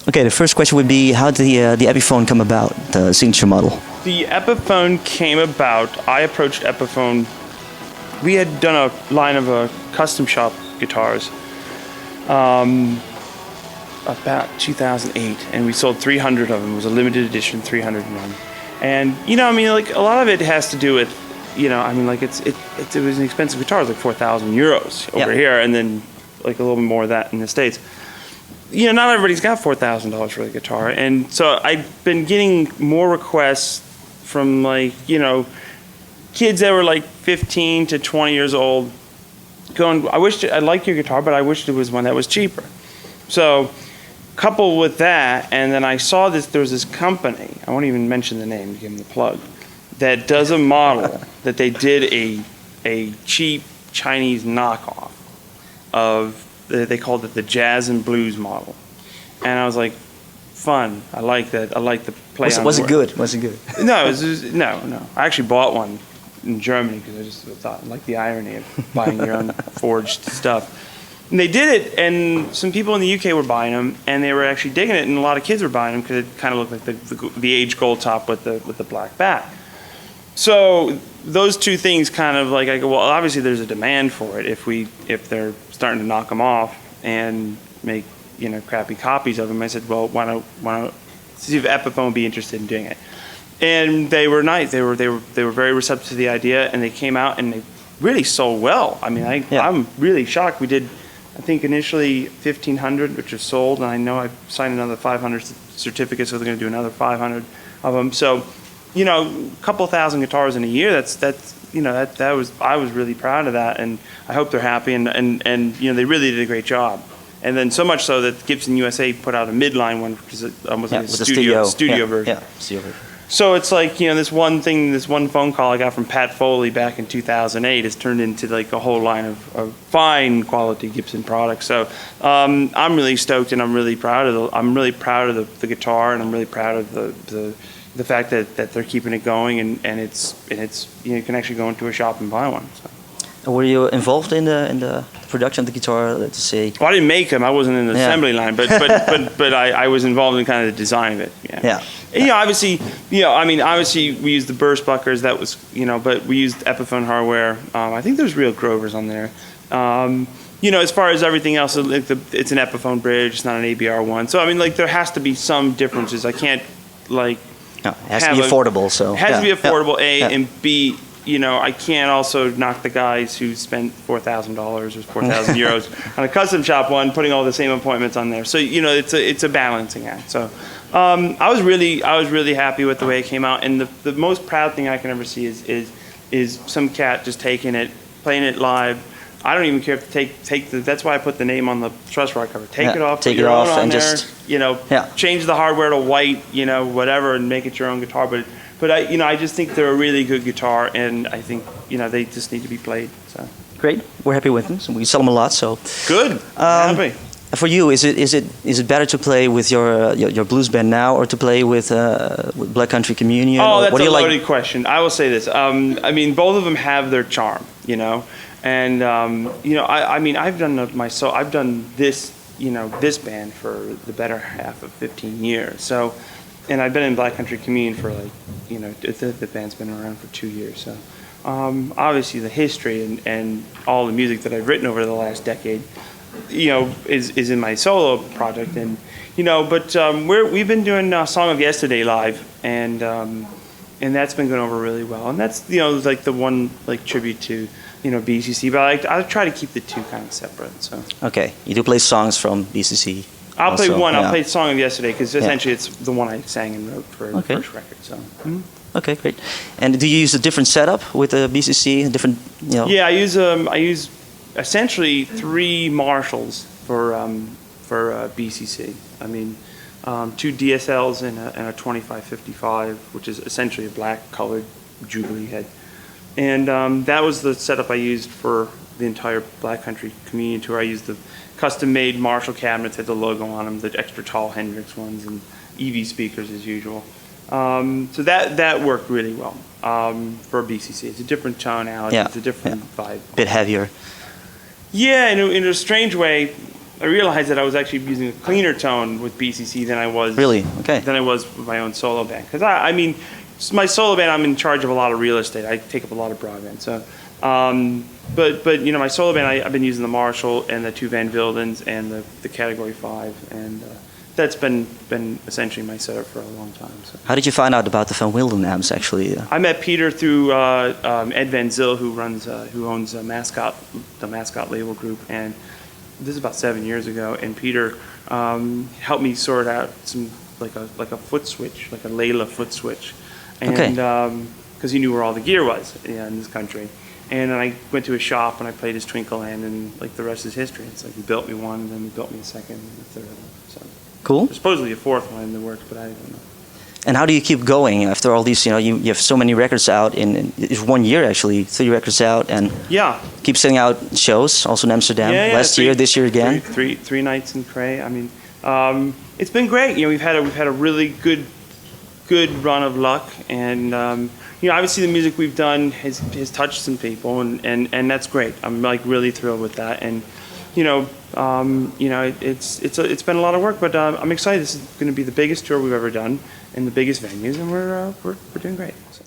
Okay, the first question would be, how did the Epiphone come about, the signature model? The Epiphone came about. I approached Epiphone. We had done a line of custom shop guitars about 2008, and we sold 300 of them. It was a limited edition 300 run. And like a lot of it has to do with, like it was an expensive guitar. It was like 4,000 euros over here, and then like a little bit more of that in the States. Not everybody's got $4,000 for a guitar, and so I've been getting more requests from kids that were like 15 to 20 years old, going, I like your guitar, but I wish there was one that was cheaper. So, coupled with that, and then I saw there was this company, I won't even mention the name to give them the plug, that does a model that they did a cheap Chinese knockoff of, they called it the Jazz and Blues model. And I was like, fun. I like that. I like the play on Was it words. good? Was it good? No, no. I actually bought one in Germany because I just thought, I like the irony of buying your own forged stuff. And they did it, and some people in the UK were buying them, and they were actually digging it, and a lot of kids were buying them because it kind of looked like the age gold top with the black back. So those two things kind of like, I go, well, obviously there's a demand for it if they're starting to knock them off and make crappy copies of them. I said, well, why don't see if Epiphone would be interested in doing it. And they were nice. They were very receptive to the idea, and they came out and they really sold well. I mean, I'm really shocked. We did, I think, initially 1,500, which was sold, and I know I signed another 500 certificates, so they're going to do another 500 of them. So, a couple thousand guitars in a year. I was really proud of that, and I hope they're happy. And they really did a great job. And then so much so that Gibson USA put out a midline one, because it almost like a studio version. Yeah, studio version. So it's like, this one phone call I got from Pat Foley back in 2008 has turned into like a whole line of fine quality Gibson products. So I'm really stoked, and I'm really proud of the guitar, and I'm really proud of the fact that they're keeping it going, and it's you can actually go into a shop and buy one. So. Were you involved in the production of the guitar? Let's say. Well, I didn't make them. I wasn't in the assembly line, but I was involved in kind of the design of it. Yeah. And, obviously, obviously we used the burst buckers. That was, but we used Epiphone hardware. I think there's real Grovers on there. As far as everything else, it's an Epiphone bridge. It's not an ABR one. So there has to be some differences. I can't No, it has to be affordable. So it has to be affordable. And B. I can't also knock the guys who spent $4,000 or 4,000 euros on a custom shop one, putting all the same appointments on there. So it's a balancing act. So I was really happy with the way it came out, and the most proud thing I can ever see is some cat just taking it, playing it live. I don't even care if take the. That's why I put the name on the truss rod cover. Take it off, and there, just change the hardware to white, whatever, and make it your own guitar. But I just think they're a really good guitar, and I think they just need to be played. So great, we're happy with them. So we sell them a lot. So good. Happy. For you, is it better to play with your blues band now, or to play with Black Country Communion? Oh, that's a loaded question. I will say this. Both of them have their charm, and I've done this, this band for the better half of 15 years. So. And I've been in Black Country Communion for the band's been around for 2 years. So obviously the history and all the music that I've written over the last decade, is in my solo project. And we've been doing Song of Yesterday live, and that's been going over really well. And that's like the one tribute to BCC. But I try to keep the two kind of separate. So okay, you do play songs from BCC. I'll play one. I'll play Song of Yesterday, because essentially it's the one I sang and wrote for the first record. So. Okay, great. And do you use a different setup with the BCC? Different, Yeah, I use essentially 3 Marshalls for BCC. 2 DSLs and a 2555, which is essentially a black colored Jubilee head. And that was the setup I used for the entire Black Country Communion tour. I used the custom-made Marshall cabinets, had the logo on them, the extra tall Hendrix ones, and EV speakers as usual. So that worked really well for BCC. It's a different tonality. It's a different vibe. A bit heavier. Yeah, in a strange way, I realized that I was actually using a cleaner tone with BCC than I was Really? Okay. than I was with my own solo band. Because I mean, my solo band, I'm in charge of a lot of real estate. I take up a lot of broadband. So, but you know, my solo band, I've been using the Marshall and the two Van Vildens and the Category 5, and that's been essentially my setup for a long time. So. How did you find out about the Van Wilden amps, actually? I met Peter through Ed Van Zyl, who owns the Mascot label group, and this is about 7 years ago. And Peter helped me sort out some like a foot switch, like a Layla foot switch, and because he knew where all the gear was in this country. And then I went to his shop and I played his Twinkleland, and like the rest is history. It's like he built me one, and then he built me a second, and a third. So Cool. there's supposedly a fourth one in the works, but I don't know. And how do you keep going after all these? You know, you have so many records out in it's 1 year actually, 3 records out, and Yeah. keep selling out shows. Also in Amsterdam last year, this year again. Three nights in Cray. I mean, it's been great. You know, we've had a really good run of luck, and you know, obviously the music we've done has touched some people, and that's great. I'm like really thrilled with that, and you know, it's been a lot of work, but I'm excited. This is going to be the biggest tour we've ever done, and the biggest venues, and we're doing great. So.